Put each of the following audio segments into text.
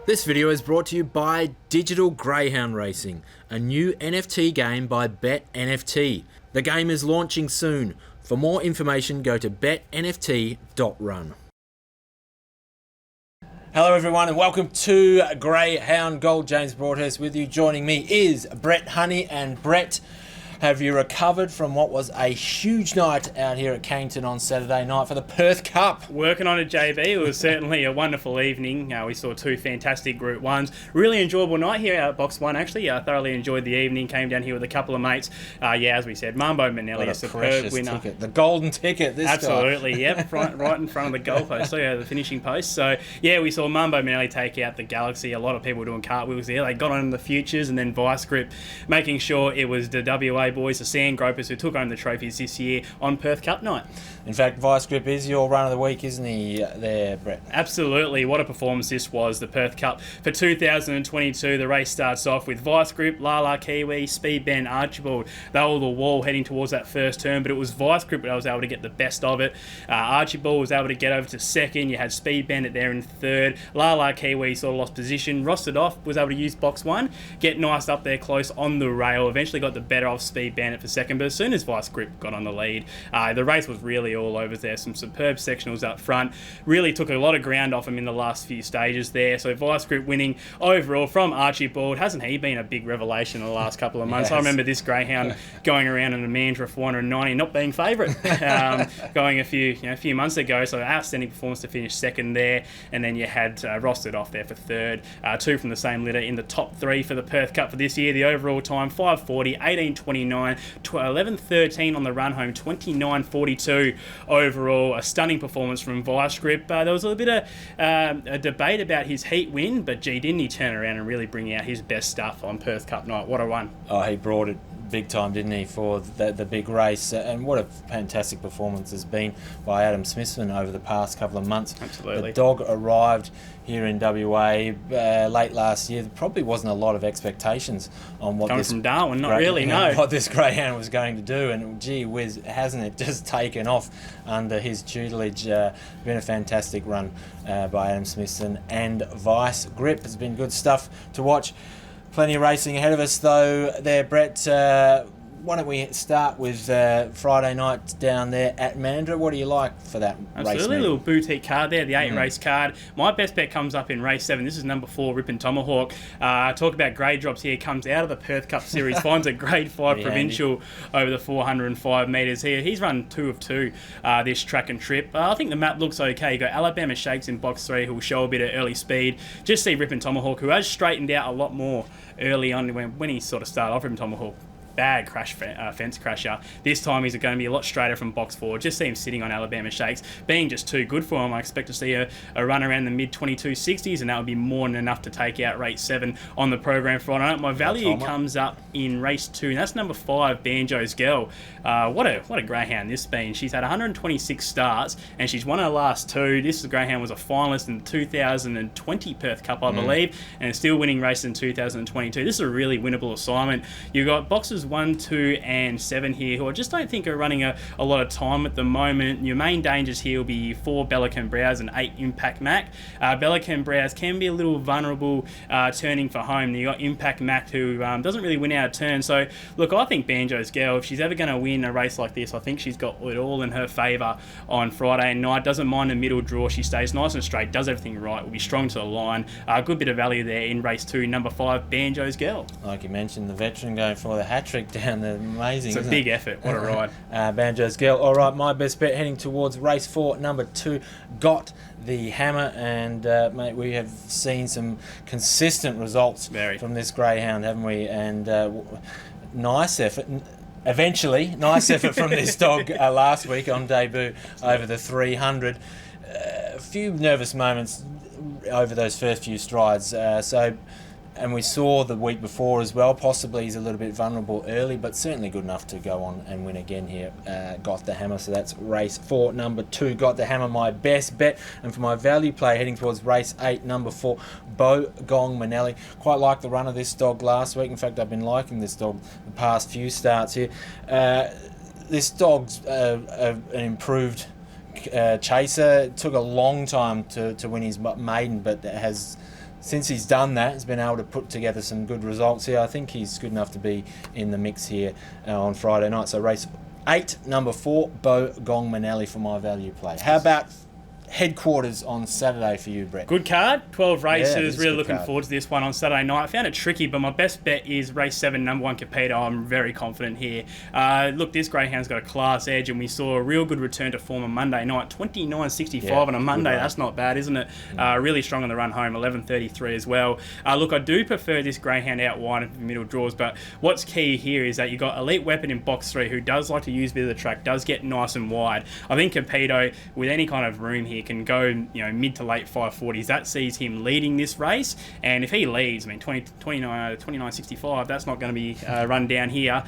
This video is brought to you by Digital Greyhound Racing, a new NFT game by BetNFT. The game is launching soon. For more information, go to betnft.run. Hello everyone and welcome to Greyhound Gold. James Broadhurst with you. Joining me is Brett Honey. And Brett, have you recovered from what was a huge night out here at Cannington on Saturday night for the Perth Cup? Working on it, JB. It was certainly a wonderful evening. We saw two fantastic Group 1s. Really enjoyable night here at Box 1, actually. Thoroughly enjoyed the evening. Came down here with a couple of mates. As we said, Mambo Manelli, a superb winner. Ticket. The golden ticket, this Absolutely, guy. Yep. Right in front of the goalpost, the finishing post. So, we saw Mambo Manelli take out the Galaxy. A lot of people doing cartwheels there. They got on the Futures and then Vice Grip, making sure it was the WA boys, the Sand Gropers, who took home the trophies this year on Perth Cup night. In fact, Vice Grip is your run of the week, isn't he, there, Brett? Absolutely. What a performance this was, the Perth Cup. For 2022, the race starts off with Vice Grip, Lala Kiwi, Speed Ben, Archibald. They were the wall heading towards that first turn, but it was Vice Grip that was able to get the best of it. Archibald was able to get over to second. You had Speed Bandit there in third. Lala Kiwi sort of lost position. Rostered off, was able to use box one, get nice up there close on the rail. Eventually got the better of Speed Bandit for second, but as soon as Vice Grip got on the lead, the race was really all over there. Some superb sectionals up front. Really took a lot of ground off him in the last few stages there. So Vice Grip winning overall from Archibald. Hasn't he been a big revelation in the last couple of months? Yes. I remember this greyhound going around in a Mandra 490, not being favourite, going a few months ago. So outstanding performance to finish second there. And then you had Rostered off there for third. Two from the same litter in the top three for the Perth Cup for this year. The overall time 5:40, 18:29, 11:13 on the run home, 29:42 overall. A stunning performance from Vice Grip. There was a little bit of a debate about his heat win, but didn't he turn around and really bring out his best stuff on Perth Cup night? What a run. Oh, he brought it big time, didn't he, for the big race. And what a fantastic performance has been by Adam Smithson over the past couple of months. Absolutely. The dog arrived here in WA late last year. There probably wasn't a lot of expectations on what coming from Darwin, not really, no. What this greyhound was going to do, and gee whiz, hasn't it just taken off under his tutelage? Been a fantastic run by Adam Smithson and Vice Grip. It's been good stuff to watch. Plenty of racing ahead of us, though, there, Brett. Why don't we start with Friday night down there at Mandra? What do you like for that race? Absolutely, a little boutique card there, the 8-race card. My best bet comes up in race 7. This is number 4, Rip and Tomahawk. Talk about grade drops here. Comes out of the Perth Cup Series, finds a grade 5 provincial over the 405 metres here. He's run 2 of 2 this track and trip. I think the map looks okay. You got Alabama Shakes in box 3, who will show a bit of early speed. Just see Rip and Tomahawk, who has straightened out a lot more early on when he sort of started off. Rip and Tomahawk, bad fence crasher. This time he's going to be a lot straighter from box 4. Just see him sitting on Alabama Shakes, being just too good for him. I expect to see a run around the mid 2260s, and that would be more than enough to take out race 7 on the program Friday night. My value comes up in race 2, and that's number 5, Banjo's Girl. What a greyhound this been. She's had 126 starts, and she's won her last 2. This greyhound was a finalist in the 2020 Perth Cup, I believe, and is still winning races in 2022. This is a really winnable assignment. You've got boxes 1, 2 and 7 here, who I just don't think are running a lot of time at the moment. Your main dangers here will be 4 Bellicon Browse and 8 Impact Mac. Bellicon Browse can be a little vulnerable turning for home. You got Impact Mac, who doesn't really win out of turn. So look, I think Banjo's Girl, if she's ever going to win a race like this, I think she's got it all in her favour on Friday night. Doesn't mind a middle draw. She stays nice and straight, does everything right, will be strong to the line. A good bit of value there in race 2, number 5, Banjo's Girl. Like you mentioned, the veteran going for the hat-trick down there. Amazing. It's a big effort. What a ride. Banjo's Girl. All right, my best bet heading towards race 4, number 2, Got the Hammer. And mate, we have seen some consistent results from this greyhound, haven't we? And nice effort. Eventually, nice effort from this dog last week on debut over the 300. A few nervous moments over those first few strides. And we saw the week before as well, possibly he's a little bit vulnerable early, but certainly good enough to go on and win again here. Got the Hammer, so that's race 4, number 2, Got the Hammer, my best bet. And for my value play, heading towards race 8, number 4, Gong Manelli. Quite like the run of this dog last week. In fact, I've been liking this dog the past few starts here. This dog's an improved chaser. It took a long time to win his maiden, but has since he's done that, he's been able to put together some good results here. I think he's good enough to be in the mix here on Friday night. So race 8, number 4, Bo Gong Manelli for my value play. How about Headquarters on Saturday for you, Brett? Good card, 12 races. Yeah, really looking card. forward to this one on Saturday night. I found it tricky, but my best bet is race 7, number 1, Capito. I'm very confident here. Look, this Greyhound's got a class edge, and we saw a real good return to form on Monday night. 29.65 on a Monday. That's not bad, isn't it? Really strong on the run home, 11.33 as well. Look, I do prefer this Greyhound out wide in the middle draws, but what's key here is that you've got Elite Weapon in box 3, who does like to use a bit of the track, does get nice and wide. I think Capito, with any kind of room here, can go mid to late 540s. That sees him leading this race, and if he leads, 29.65, that's not going to be run down here.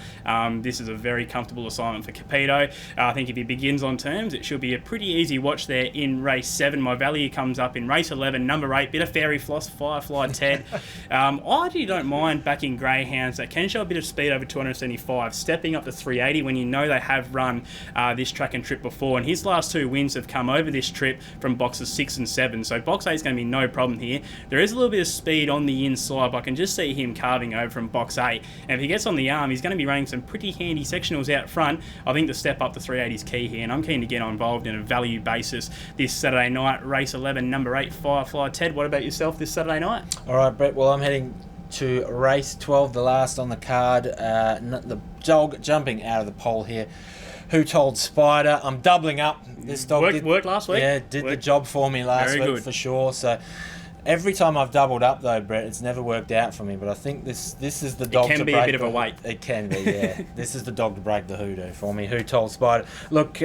This is a very comfortable assignment for Capito. I think if he begins on terms, it should be a pretty easy watch there in race 7. My value comes up in race 11, number 8, bit of Fairy Floss, Firefly Ted. I actually don't mind backing Greyhounds that can show a bit of speed over 275, stepping up to 380 when you know they have run this track and trip before, and his last 2 wins have come over this trip from boxes 6 and 7, so box 8 is going to be no problem here. There is a little bit of speed on the inside, but I can just see him carving over from box 8, and if he gets on the arm, he's going to be running some pretty handy sectionals out front. I think the step up to 380 is key here, and I'm keen to get involved in a value basis this Saturday night. Race 11, number 8, Firefly Ted. What about yourself this Saturday night? All right, Brett, well, I'm heading to race 12, the last on the card. The dog jumping out of the pole here, Who Told Spider. I'm doubling up. This dog worked last week. Yeah, did the job for me last week for sure. So every time I've doubled up though, Brett, it's never worked out for me. But I think this is the dog. It can be a bit of a weight. It can be, yeah. This is the dog to break the hoodoo for me. Who Told Spider? Look,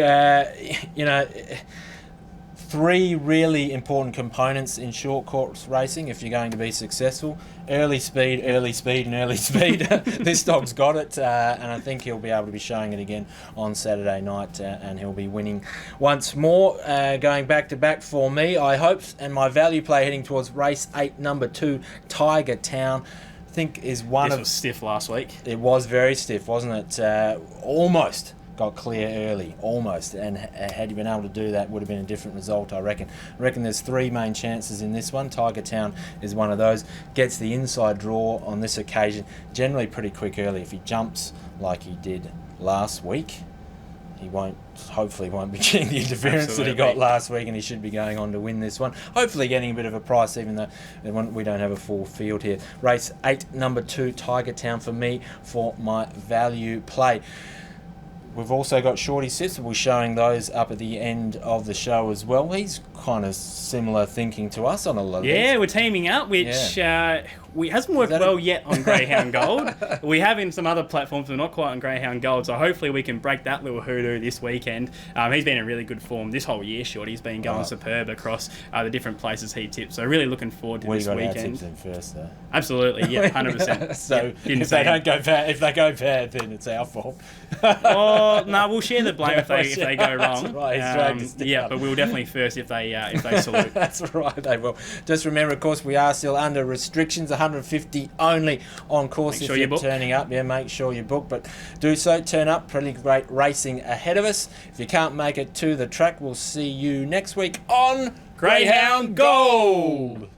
3 really important components in short course racing if you're going to be successful. Early speed, and early speed. This dog's got it, and I think he'll be able to be showing it again on Saturday night, and he'll be winning once more, going back-to-back for me, I hope. And my value play heading towards race 8, number 2, Tiger Town. I think is one This of... was stiff last week. It was very stiff, wasn't it? Almost got clear early, almost, and had you been able to do that, would have been a different result, I reckon. There's 3 main chances in this one. Tiger Town is one of those. Gets the inside draw on this occasion, generally pretty quick early. If he jumps like he did last week, he hopefully won't be getting the interference that he got last week, and he should be going on to win this one. Hopefully getting a bit of a price, even though we don't have a full field here. Race 8, number 2, Tiger Town for me for my value play. We've also got Shorty Sitzable showing those up at the end of the show as well. He's kind of similar thinking to us on a lot of these. Yeah, we're teaming up, which hasn't worked well yet on Greyhound Gold. We have in some other platforms, but not quite on Greyhound Gold, so hopefully we can break that little hoodoo this weekend. He's been in really good form this whole year, Shorty's been going superb across the different places he tips, so really looking forward to this weekend. We got our tips in first, though. Absolutely, yeah, 100%. So if they go bad, then it's our fault. No, we'll share the blame if they go wrong. Right, but we'll definitely first if they salute. That's right, they will. Just remember, of course, we are still under restrictions. 150 only on course. If you're turning up. Yeah, make sure you book, but do so. Turn up. Pretty great racing ahead of us. If you can't make it to the track, we'll see you next week on Greyhound Gold.